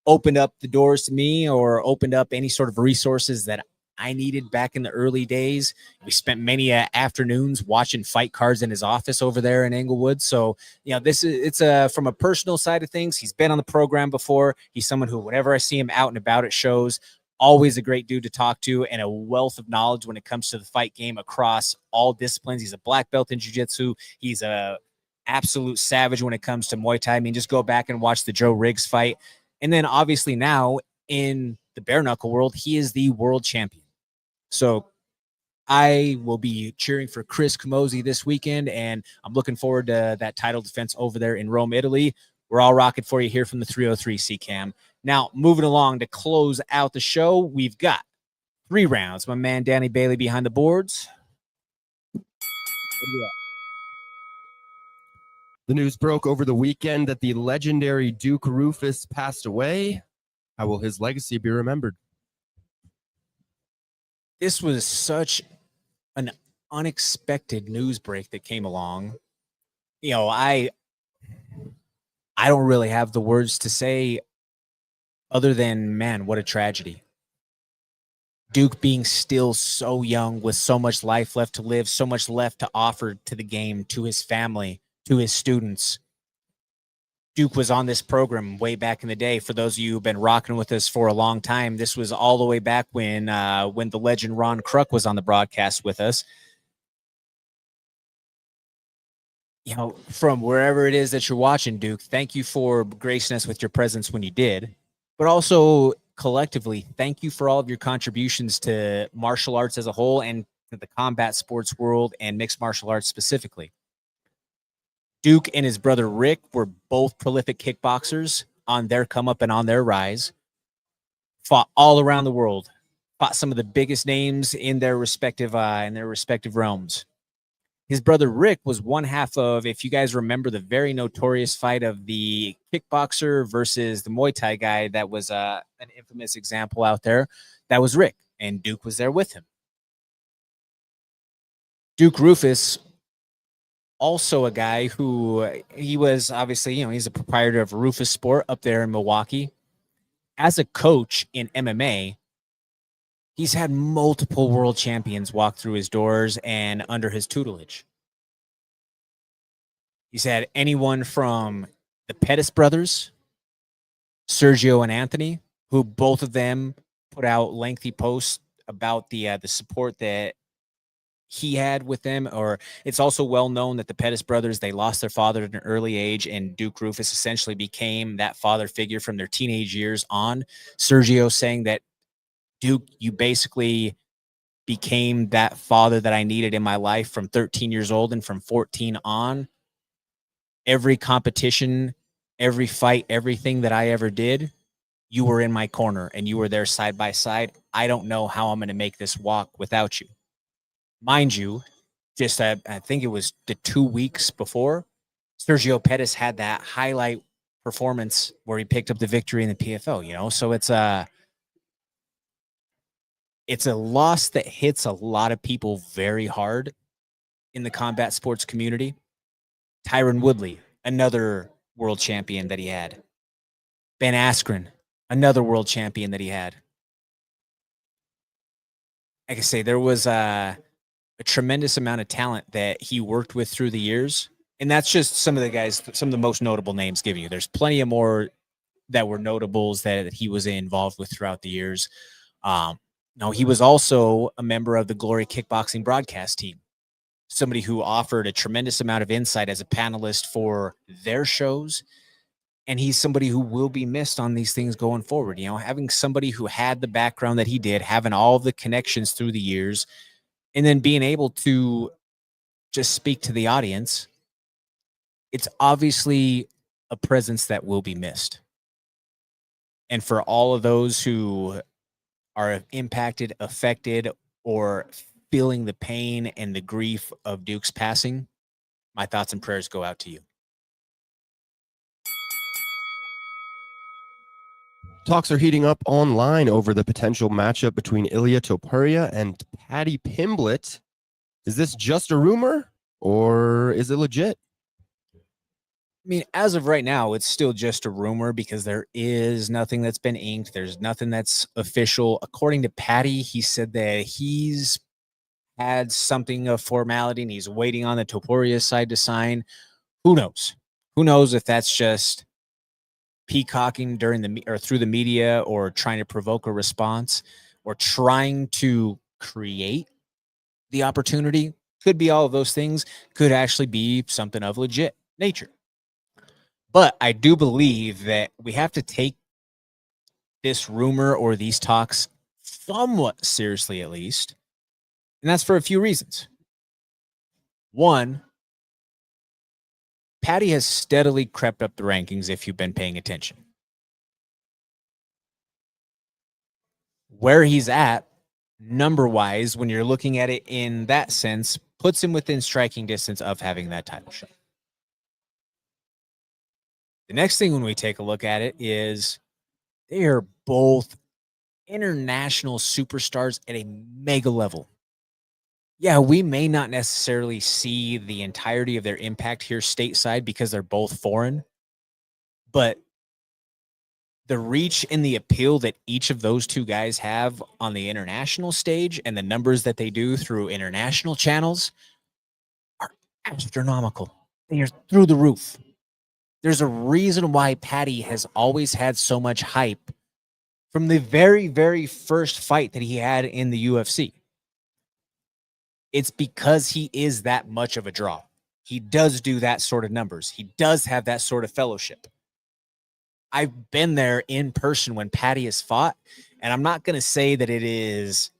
opened up the doors to me or opened up any sort of resources that I needed back in the early days. We spent many afternoons watching fight cards in his office over there in Englewood. So, it's from a personal side of things. He's been on the program before. He's someone who, whenever I see him out and about at shows, always a great dude to talk to and a wealth of knowledge when it comes to the fight game across all disciplines. He's a black belt in jiu-jitsu. He's a absolute savage when it comes to Muay Thai. I mean, just go back and watch the Joe Riggs fight. And then obviously now in the bare knuckle world, he is the world champion. So I will be cheering for Chris Camozzi this weekend, and I'm looking forward to that title defense over there in Rome, Italy. We're all rocking for you here from the 303 C-Cam. Now, moving along to close out the show, we've got 3 rounds. My man Danny Bailey behind the boards. The news broke over the weekend that the legendary Duke Rufus passed away. How will his legacy be remembered? This was such an unexpected news break that came along. I don't really have the words to say other than, man, what a tragedy. Duke being still so young with so much life left to live, so much left to offer to the game, to his family, to his students. Duke was on this program way back in the day. For those of you who've been rocking with us for a long time, this was all the way back when the legend Ron Kruk was on the broadcast with us. From wherever it is that you're watching, Duke, thank you for gracing us with your presence when you did. But also, collectively, thank you for all of your contributions to martial arts as a whole and to the combat sports world and mixed martial arts specifically. Duke and his brother Rick were both prolific kickboxers on their come up and on their rise, fought all around the world, fought some of the biggest names in their respective realms. His brother Rick was one half of, if you guys remember, the very notorious fight of the kickboxer versus the Muay Thai guy. That was an infamous example out there. That was Rick, and Duke was there with him. Duke Rufus also a guy who he was obviously, he's a proprietor of Rufus Sport up there in Milwaukee. As a coach in MMA, he's had multiple world champions walk through his doors and under his tutelage. He's had anyone from the Pettis brothers, Sergio and Anthony, who both of them put out lengthy posts about the support that he had with them. Or it's also well known that the Pettis brothers, they lost their father at an early age, and Duke Rufus essentially became that father figure from their teenage years on. Sergio saying that, Duke, you basically became that father that I needed in my life from 13 years old, and from 14 on, every competition, every fight, everything that I ever did, you were in my corner and you were there side by side. I don't know how I'm going to make this walk without you. Mind you, just I think it was the 2 weeks before, Sergio Pettis had that highlight performance where he picked up the victory in the PFL, so it's a loss that hits a lot of people very hard in the combat sports community. Tyron Woodley, another world champion that he had. Ben Askren, another world champion that he had. Like I say, there was a tremendous amount of talent that he worked with through the years. And that's just some of the guys, some of the most notable names giving you. There's plenty of more that were notables that he was involved with throughout the years. No, he was also a member of the Glory Kickboxing broadcast team, somebody who offered a tremendous amount of insight as a panelist for their shows. And he's somebody who will be missed on these things going forward. Having somebody who had the background that he did, having all of the connections through the years, and then being able to just speak to the audience, it's obviously a presence that will be missed. And for all of those who are impacted, affected, or feeling the pain and the grief of Duke's passing, my thoughts and prayers go out to you. Talks are heating up online over the potential matchup between Ilia Topuria and Paddy Pimblett. Is this just a rumor or is it legit? I mean, as of right now, it's still just a rumor because there is nothing that's been inked. There's nothing that's official. According to Paddy, he said that he's had something of formality and he's waiting on the Topuria side to sign. Who knows? Who knows if that's just peacocking during through the media, or trying to provoke a response, or trying to create the opportunity. Could be all of those things. Could actually be something of legit nature. But I do believe that we have to take this rumor or these talks somewhat seriously, at least. And that's for a few reasons. One, Paddy has steadily crept up the rankings if you've been paying attention. Where he's at, number-wise, when you're looking at it in that sense, puts him within striking distance of having that title shot. The next thing when we take a look at it is they are both international superstars at a mega level. Yeah, we may not necessarily see the entirety of their impact here stateside because they're both foreign, but the reach and the appeal that each of those two guys have on the international stage and the numbers that they do through international channels are astronomical. They are through the roof. There's a reason why Paddy has always had so much hype from the very, very first fight that he had in the UFC. It's because he is that much of a draw. He does do that sort of numbers. He does have that sort of fellowship. I've been there in person when Paddy has fought, and I'm not going to say that it is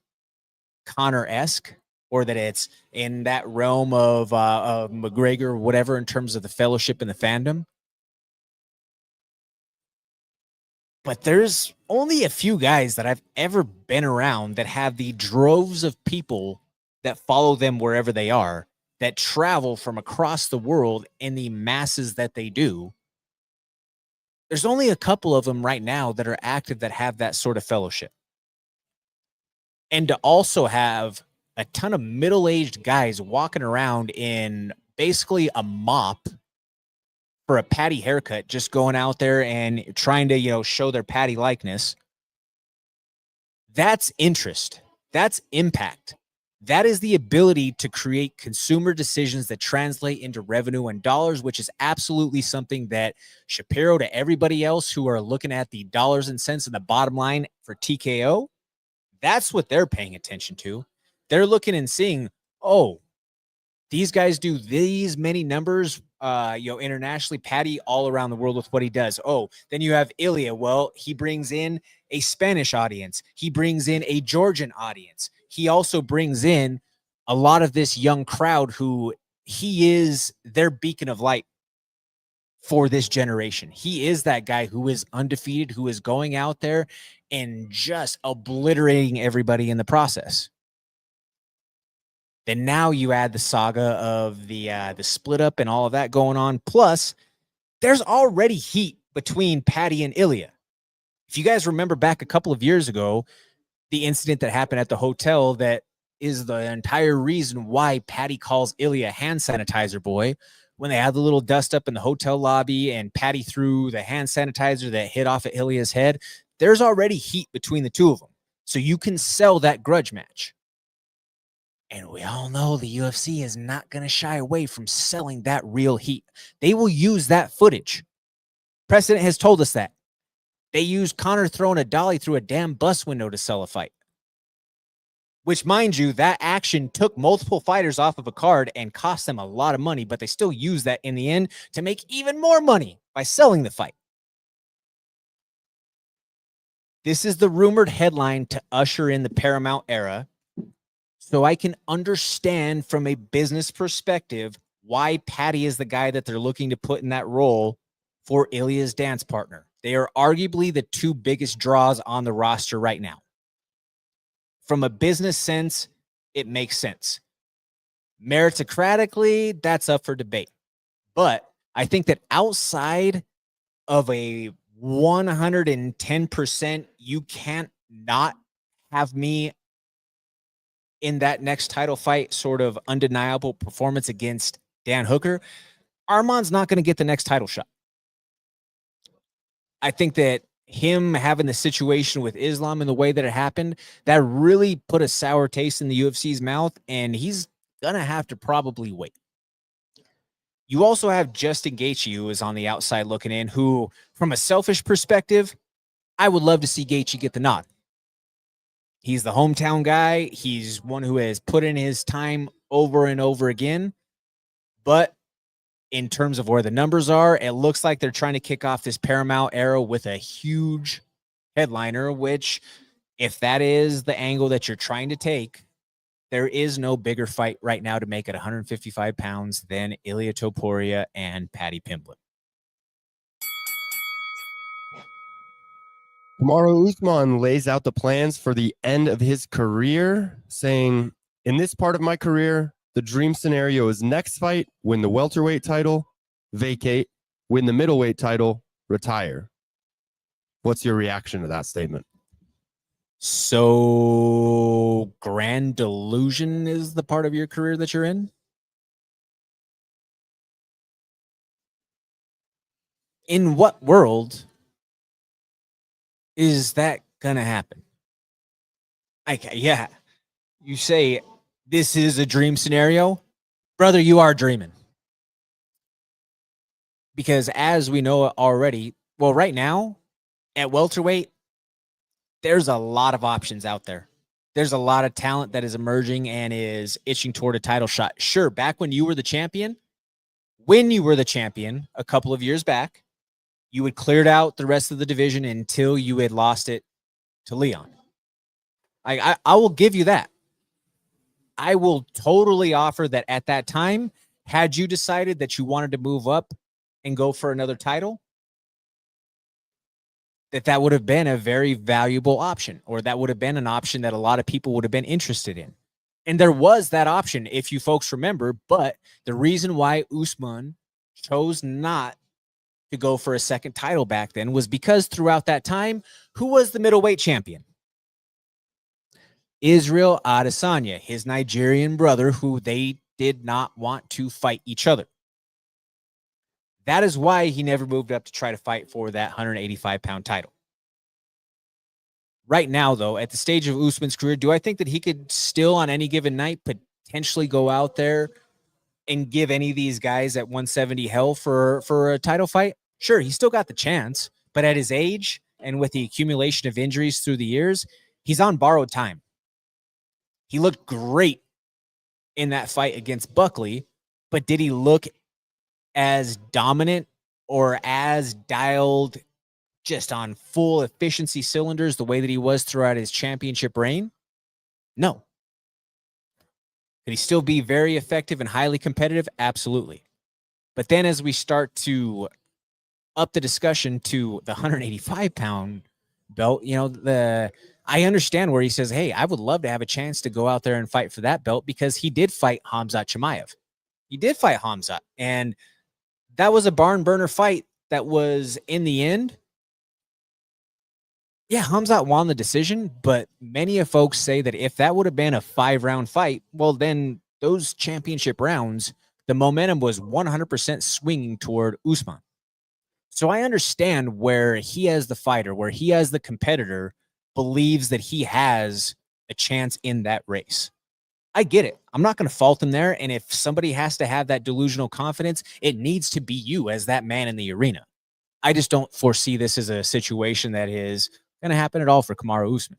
Conor-esque or that it's in that realm of McGregor or whatever in terms of the fellowship and the fandom. But there's only a few guys that I've ever been around that have the droves of people that follow them wherever they are, that travel from across the world in the masses that they do. There's only a couple of them right now that are active that have that sort of fellowship. And to also have a ton of middle-aged guys walking around in basically a mop for a Patty haircut, just going out there and trying to, show their Patty likeness. That's interest. That's impact. That is the ability to create consumer decisions that translate into revenue and dollars, which is absolutely something that Shapiro, to everybody else who are looking at the dollars and cents and the bottom line for TKO, that's what they're paying attention to. They're looking and seeing, oh, these guys do these many numbers, internationally. Patty all around the world with what he does. Oh, then you have Ilya. Well, he brings in a Spanish audience. He brings in a Georgian audience. He also brings in a lot of this young crowd who he is their beacon of light for this generation. He is that guy who is undefeated, who is going out there and just obliterating everybody in the process. Then now you add the saga of the split up and all of that going on. Plus, there's already heat between Patty and Ilya. If you guys remember back a couple of years ago, the incident that happened at the hotel that is the entire reason why Patty calls Ilya hand sanitizer boy, when they had the little dust up in the hotel lobby and Patty threw the hand sanitizer that hit off at Ilya's head, there's already heat between the two of them. So you can sell that grudge match. And we all know the UFC is not going to shy away from selling that real heat. They will use that footage. Precedent has told us that. They used Conor throwing a dolly through a damn bus window to sell a fight. Which, mind you, that action took multiple fighters off of a card and cost them a lot of money, but they still used that in the end to make even more money by selling the fight. This is the rumored headline to usher in the Paramount era. So I can understand from a business perspective why Patty is the guy that they're looking to put in that role for Ilya's dance partner. They are arguably the two biggest draws on the roster right now. From a business sense, it makes sense. Meritocratically, that's up for debate. But I think that outside of a 110%, you can't not have me in that next title fight, sort of undeniable performance against Dan Hooker, Arman's not going to get the next title shot. I think that him having the situation with Islam in the way that it happened, that really put a sour taste in the UFC's mouth, and he's going to have to probably wait. You also have Justin Gaethje, who is on the outside looking in, who, from a selfish perspective, I would love to see Gaethje get the nod. He's the hometown guy. He's one who has put in his time over and over again. But in terms of where the numbers are, it looks like they're trying to kick off this Paramount era with a huge headliner, which, if that is the angle that you're trying to take, there is no bigger fight right now to make at 155 pounds than Ilia Topuria and Patty Pimblett. Kamaru Usman lays out the plans for the end of his career, saying, in this part of my career, the dream scenario is next fight, win the welterweight title, vacate, win the middleweight title, retire. What's your reaction to that statement? So, grand delusion is the part of your career that you're in? In what world is that going to happen? Yeah, you say this is a dream scenario. Brother, you are dreaming. Because as we know already, well, right now, at welterweight, there's a lot of options out there. There's a lot of talent that is emerging and is itching toward a title shot. Sure, back when you were the champion, a couple of years back, you had cleared out the rest of the division until you had lost it to Leon. I will give you that. I will totally offer that at that time, had you decided that you wanted to move up and go for another title, that would have been a very valuable option, or that would have been an option that a lot of people would have been interested in. And there was that option, if you folks remember, but the reason why Usman chose not to go for a second title back then was because throughout that time, who was the middleweight champion? Israel Adesanya, his Nigerian brother, who they did not want to fight each other. That is why he never moved up to try to fight for that 185-pound title. Right now, though, at the stage of Usman's career, do I think that he could still on any given night potentially go out there and give any of these guys at 170 hell for a title fight? Sure, he still got the chance, but at his age and with the accumulation of injuries through the years, he's on borrowed time. He looked great in that fight against Buckley, but did he look as dominant or as dialed just on full efficiency cylinders the way that he was throughout his championship reign? No. Could he still be very effective and highly competitive? Absolutely. But then as we start to up the discussion to the 185-pound belt, I understand where he says, hey, I would love to have a chance to go out there and fight for that belt, because he did fight Khamzat Chimaev. He did fight Khamzat, and that was a barn burner fight that was, in the end, yeah, Khamzat won the decision, but many of folks say that if that would have been a 5-round fight, well, then those championship rounds, the momentum was 100% swinging toward Usman. So I understand where he, as the fighter, where he, as the competitor, believes that he has a chance in that race. I get it. I'm not going to fault him there. And if somebody has to have that delusional confidence, it needs to be you as that man in the arena. I just don't foresee this as a situation that is going to happen at all for Kamaru Usman.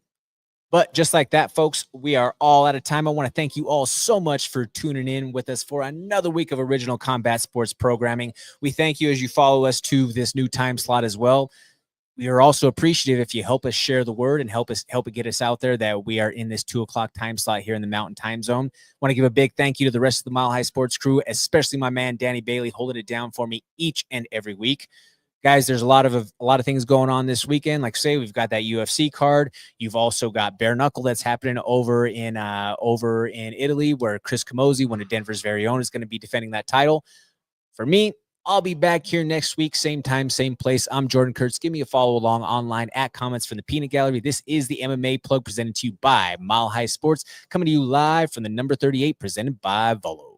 But just like that, folks, we are all out of time. I want to thank you all so much for tuning in with us for another week of Original Combat Sports programming. We thank you as you follow us to this new time slot as well. We are also appreciative if you help us share the word and help it get us out there that we are in this 2 o'clock time slot here in the Mountain Time Zone. I want to give a big thank you to the rest of the Mile High Sports crew, especially my man Danny Bailey, holding it down for me each and every week. Guys, there's a lot of things going on this weekend. Like I say, we've got that UFC card. You've also got bare knuckle that's happening over in Italy, where Chris Camozzi, one of Denver's very own, is going to be defending that title. For me, I'll be back here next week, same time, same place. I'm Jordan Kurtz. Give me a follow along online at Comments from the Peanut Gallery. This is the MMA Plug presented to you by Mile High Sports, coming to you live from the number 38, presented by Volo.